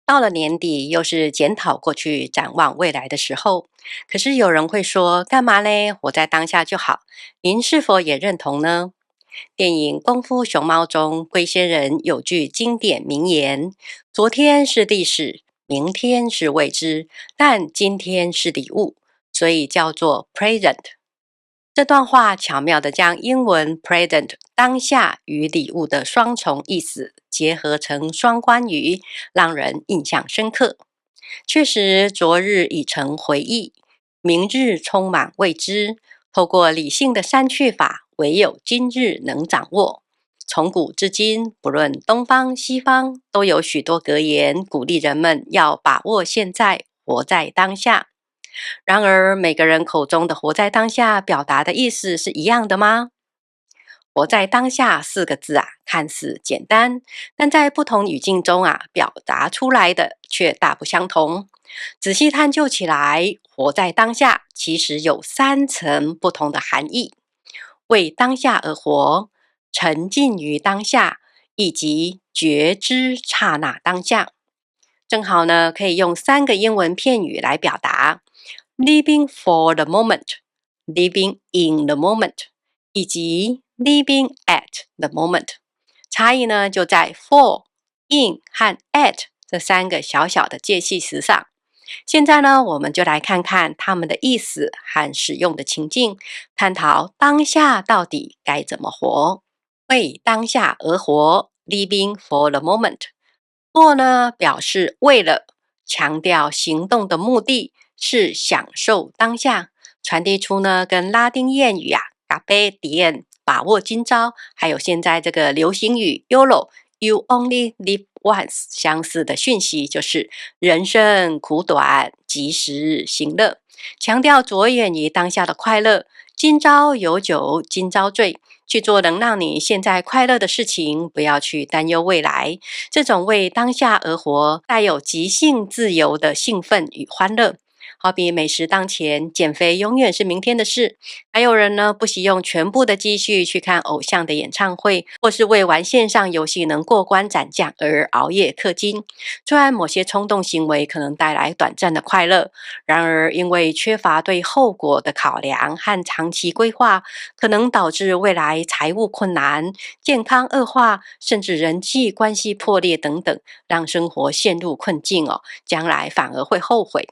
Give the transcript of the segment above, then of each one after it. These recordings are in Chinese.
到了年底，又是检讨过去、展望未来的时候。可是有人会说，干嘛嘞？活在当下就好。您是否也认同呢？电影《功夫熊猫》中，龟仙人有句经典名言：昨天是历史，明天是未知，但今天是礼物，所以叫做 present。这段话巧妙地将英文 present 当下与礼物的双重意思结合成双关语，让人印象深刻。确实，昨日已成回忆，明日充满未知。透过理性的删去法，唯有今日能掌握。从古至今，不论东方西方，都有许多格言鼓励人们要把握现在，活在当下。然而，每个人口中的活在当下表达的意思是一样的吗？活在当下四个字看似简单，但在不同语境中表达出来的却大不相同。仔细探究起来，活在当下其实有三层不同的含义：为当下而活、沉浸于当下，以及觉知刹那当下。正好呢，可以用三个英文片语来表达：living for the moment、living in the moment，以及 living at the moment。差异呢，就在 for、in 和 at 这三个小小的介系词上。现在呢，我们就来看看它们的意思和使用的情境，探讨当下到底该怎么活。为当下而活 living for the moment。 for 呢，表示为了，强调行动的目的是享受当下，传递出呢跟拉丁谚语carpe diem 把握今朝，还有现在这个流行语 YOLO You only live once 相似的讯息，就是人生苦短，及时行乐，强调着眼于当下的快乐，今朝有酒今朝醉，去做能让你现在快乐的事情，不要去担忧未来。这种为当下而活，带有即兴自由的兴奋与欢乐。好比美食当前，减肥永远是明天的事。还有人呢，不惜用全部的积蓄去看偶像的演唱会，或是为玩线上游戏能过关斩将而熬夜氪金。虽然某些冲动行为可能带来短暂的快乐，然而因为缺乏对后果的考量和长期规划，可能导致未来财务困难、健康恶化，甚至人际关系破裂等等，让生活陷入困境将来反而会后悔。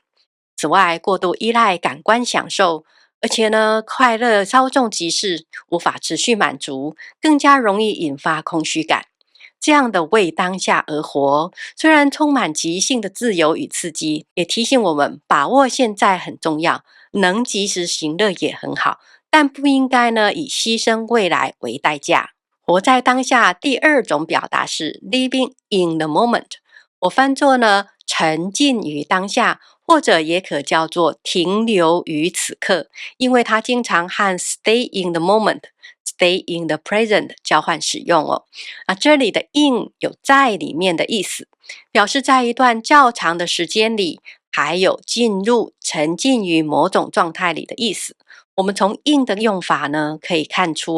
此外，过度依赖感官享受，而且呢，快乐稍纵即逝，无法持续满足，更加容易引发空虚感。这样的为当下而活，虽然充满即兴的自由与刺激，也提醒我们把握现在很重要，能及时行乐也很好，但不应该呢以牺牲未来为代价。活在当下第二种表达是 living in the moment， 我翻作呢沉浸于当下，或者也可叫做停留于此刻，因为它经常和 stay in the moment、stay in the present 交换使用这里的 in 有在里面的意思，表示在一段较长的时间里，还有进入、沉浸于某种状态里的意思。我们从 in 的用法呢，可以看出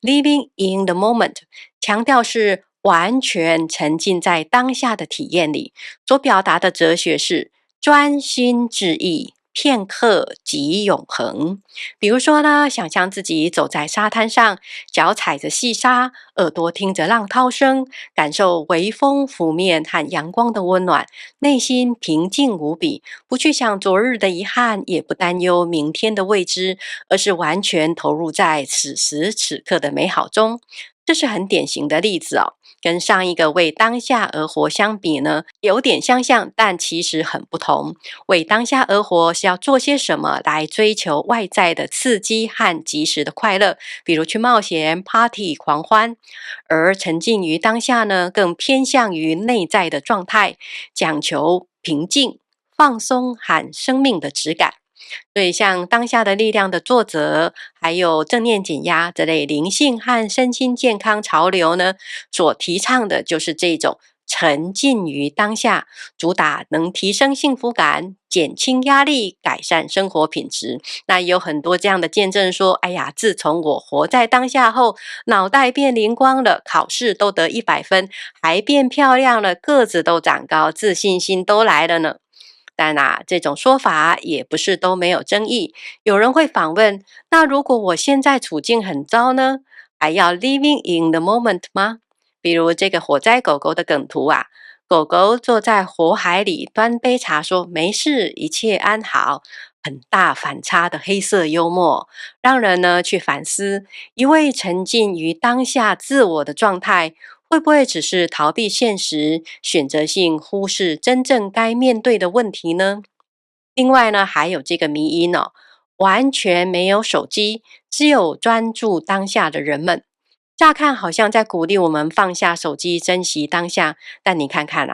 living in the moment 强调是完全沉浸在当下的体验里，所表达的哲学是专心致意，片刻即永恒。比如说呢，想象自己走在沙滩上，脚踩着细沙，耳朵听着浪涛声，感受微风拂面和阳光的温暖，内心平静无比，不去想昨日的遗憾，也不担忧明天的未知，而是完全投入在此时此刻的美好中。这是很典型的例子跟上一个为当下而活相比呢，有点相像，但其实很不同。为当下而活是要做些什么来追求外在的刺激和及时的快乐，比如去冒险、party、狂欢。而沉浸于当下呢，更偏向于内在的状态，讲求平静、放松和生命的质感。所以像当下的力量的作者，还有正念减压这类灵性和身心健康潮流呢，所提倡的就是这种沉浸于当下，主打能提升幸福感、减轻压力、改善生活品质。那也有很多这样的见证说，哎呀，自从我活在当下后，脑袋变灵光了，考试都得100分，还变漂亮了，个子都长高，自信心都来了呢。但这种说法也不是都没有争议。有人会反问：那如果我现在处境很糟呢？还要 living in the moment 吗？比如这个火灾狗狗的梗图狗狗坐在火海里端杯茶说没事，一切安好，很大反差的黑色幽默，让人呢去反思，一味沉浸于当下自我的状态，会不会只是逃避现实，选择性忽视真正该面对的问题呢？另外呢，还有这个迷因完全没有手机，只有专注当下的人们。乍看好像在鼓励我们放下手机，珍惜当下，但你看看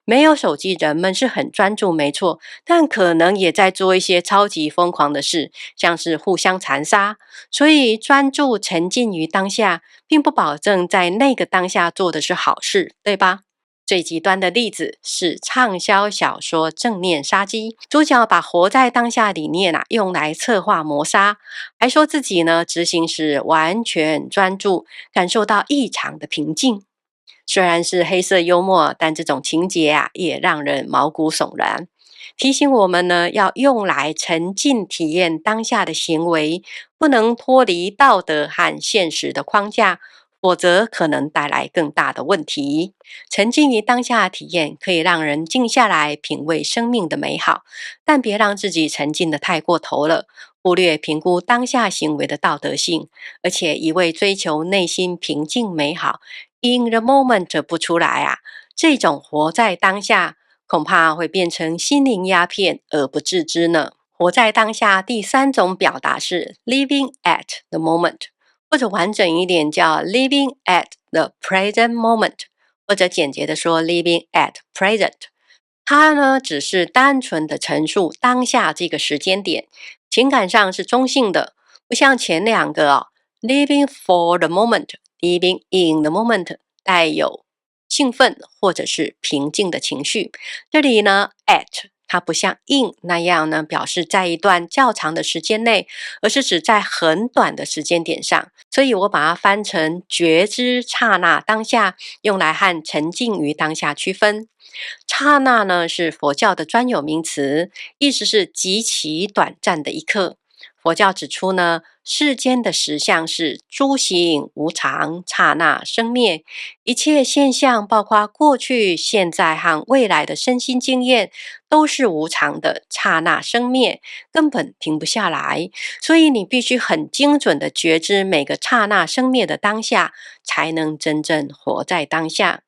没有手机，人们是很专注，没错，但可能也在做一些超级疯狂的事，像是互相残杀。所以专注沉浸于当下，并不保证在那个当下做的是好事，对吧？最极端的例子是畅销小说《正念杀机》，主角把活在当下理念用来策划谋杀，还说自己呢执行时完全专注，感受到异常的平静。虽然是黑色幽默，但这种情节也让人毛骨悚然，提醒我们呢要用来沉浸体验当下的行为，不能脱离道德和现实的框架，否则可能带来更大的问题。沉浸于当下的体验可以让人静下来品味生命的美好，但别让自己沉浸得太过头了，忽略评估当下行为的道德性，而且一味追求内心平静美好，in the moment 不出来这种活在当下恐怕会变成心灵鸦片而不自知呢。活在当下第三种表达是 living at the moment， 或者完整一点叫 living at the present moment， 或者简洁的说 living at present。 它呢只是单纯的陈述当下这个时间点，情感上是中性的，不像前两个living for the moment、 living in the moment 带有兴奋或者是平静的情绪。这里呢 at 它不像 in 那样呢表示在一段较长的时间内，而是指在很短的时间点上，所以我把它翻成觉知刹那当下，用来和沉浸于当下区分。刹那呢是佛教的专有名词，意思是极其短暂的一刻。佛教指出呢，世间的实相是诸行无常，刹那生灭，一切现象，包括过去、现在和未来的身心经验，都是无常的，刹那生灭，根本停不下来。所以你必须很精准的觉知每个刹那生灭的当下，才能真正活在当下。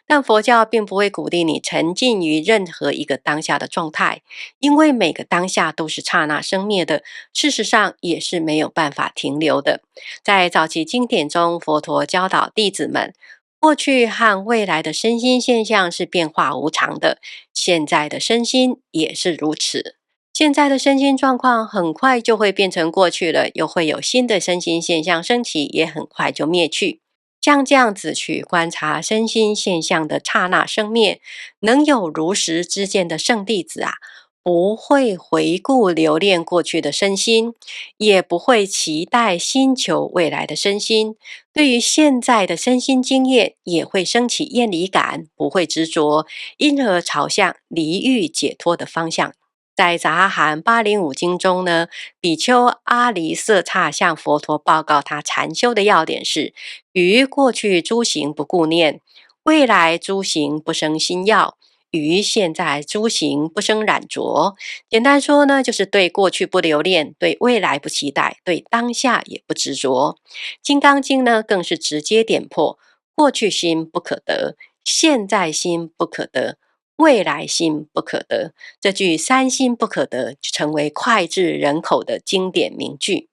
但佛教并不会鼓励你沉浸于任何一个当下的状态，因为每个当下都是刹那生灭的，事实上也是没有办法停留的。在早期经典中，佛陀教导弟子们，过去和未来的身心现象是变化无常的，现在的身心也是如此。现在的身心状况很快就会变成过去了，又会有新的身心现象升起，也很快就灭去。像这样子去观察身心现象的刹那生灭，能有如实之见的圣弟子不会回顾留恋过去的身心，也不会期待新求未来的身心，对于现在的身心经验也会升起厌离感，不会执着，因而朝向离欲解脱的方向。在杂阿含805经中呢，比丘阿离色刹向佛陀报告他禅修的要点是：于过去诸行不顾念，未来诸行不生心要，于现在诸行不生染着。简单说呢，就是对过去不留恋，对未来不期待，对当下也不执着。金刚经呢，更是直接点破过去心不可得，现在心不可得，未来心不可得。这句三心不可得成为脍炙人口的经典名句。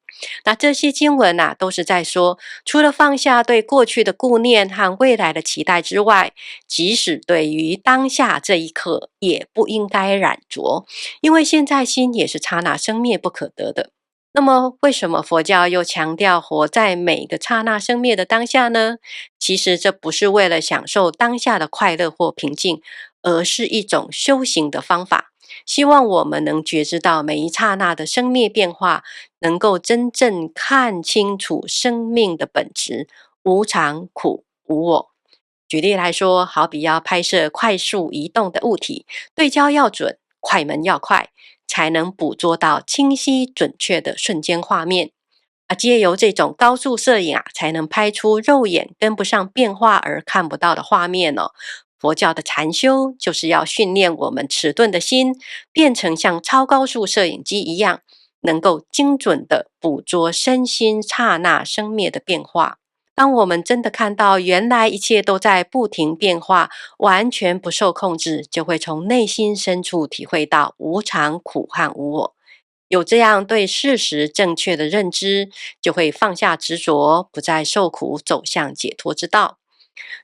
那这些经文都是在说，除了放下对过去的顾念和未来的期待之外，即使对于当下这一刻也不应该染着，因为现在心也是刹那生灭不可得的。那么，为什么佛教又强调活在每个刹那生灭的当下呢？其实这不是为了享受当下的快乐或平静，而是一种修行的方法。希望我们能觉知到每一刹那的生灭变化，能够真正看清楚生命的本质：无常、苦、无我。举例来说，好比要拍摄快速移动的物体，对焦要准，快门要快，才能捕捉到清晰准确的瞬间画面。借由这种高速摄影才能拍出肉眼跟不上变化而看不到的画面哦。佛教的禅修就是要训练我们迟钝的心，变成像超高速摄影机一样，能够精准地捕捉身心刹那生灭的变化。当我们真的看到原来一切都在不停变化，完全不受控制，就会从内心深处体会到无常、苦和无我。有这样对事实正确的认知，就会放下执着，不再受苦，走向解脱之道。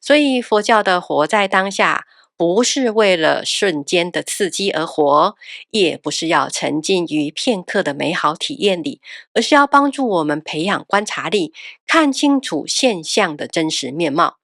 所以佛教的活在当下，不是为了瞬间的刺激而活，也不是要沉浸于片刻的美好体验里，而是要帮助我们培养观察力，看清楚现象的真实面貌。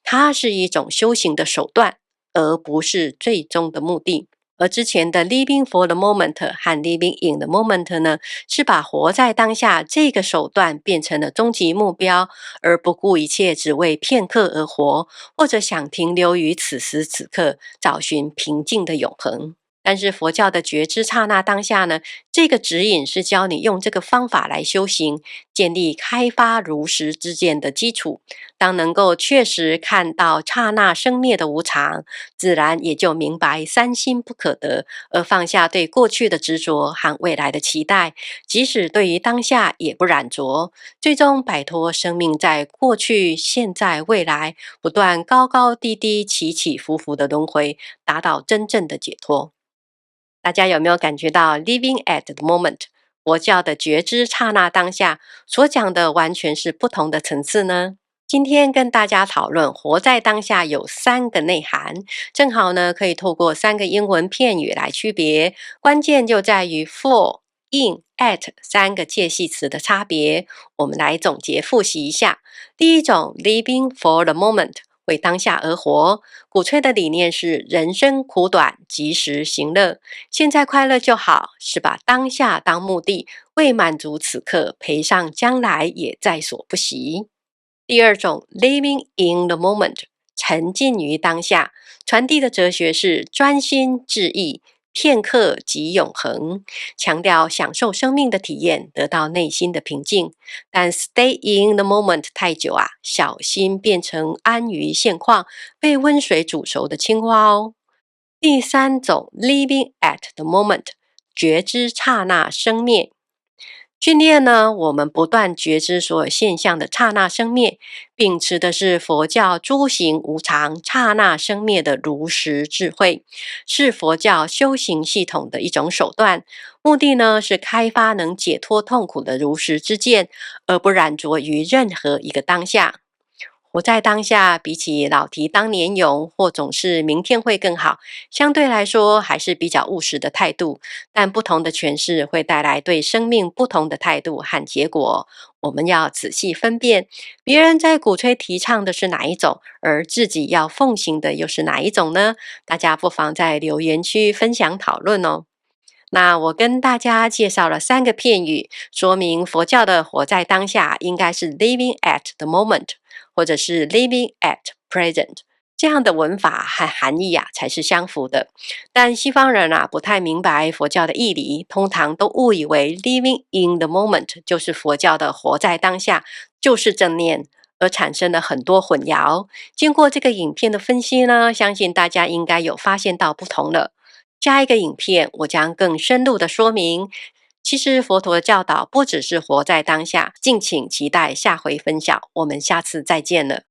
它是一种修行的手段，而不是最终的目的。而之前的 Living for the Moment 和 Living in the Moment 呢，是把活在当下这个手段变成了终极目标，而不顾一切只为片刻而活，或者想停留于此时此刻，找寻平静的永恒。但是佛教的觉知刹那当下呢，这个指引是教你用这个方法来修行，建立开发如实之见的基础。当能够确实看到刹那生灭的无常，自然也就明白三心不可得，而放下对过去的执着和未来的期待，即使对于当下也不染着，最终摆脱生命在过去、现在、未来不断高高低低、起起伏伏的轮回，达到真正的解脱。大家有没有感觉到 living at the moment 佛教的觉知刹那当下所讲的完全是不同的层次呢？今天跟大家讨论活在当下有三个内涵，正好呢可以透过三个英文片语来区别，关键就在于 for、in、at 三个介系词的差别。我们来总结复习一下。第一种 living for the moment，为当下而活，鼓吹的理念是人生苦短，及时行乐，现在快乐就好，是把当下当目的，为满足此刻，赔上将来也在所不惜。第二种 living in the moment， 沉浸于当下，传递的哲学是专心致意，片刻即永恒，强调享受生命的体验，得到内心的平静。但 stay in the moment 太久小心变成安于现况，被温水煮熟的青蛙哦。第三种 living at the moment， 觉知刹那生灭。训练呢，我们不断觉知所有现象的刹那生灭，秉持的是佛教诸行无常、刹那生灭的如实智慧，是佛教修行系统的一种手段。目的呢，是开发能解脱痛苦的如实之见，而不染着于任何一个当下。活在当下，比起老提当年勇或总是明天会更好，相对来说还是比较务实的态度。但不同的诠释会带来对生命不同的态度和结果。我们要仔细分辨，别人在鼓吹提倡的是哪一种，而自己要奉行的又是哪一种呢？大家不妨在留言区分享讨论哦。那我跟大家介绍了三个片语，说明佛教的活在当下应该是 living at the moment，或者是 living at present， 这样的文法和含义才是相符的。但西方人不太明白佛教的义理，通常都误以为 living in the moment 就是佛教的活在当下，就是正念，而产生了很多混淆。经过这个影片的分析呢，相信大家应该有发现到不同了。下一个影片，我将更深入的说明，其实佛陀的教导不只是活在当下，敬请期待下回分享，我们下次再见了。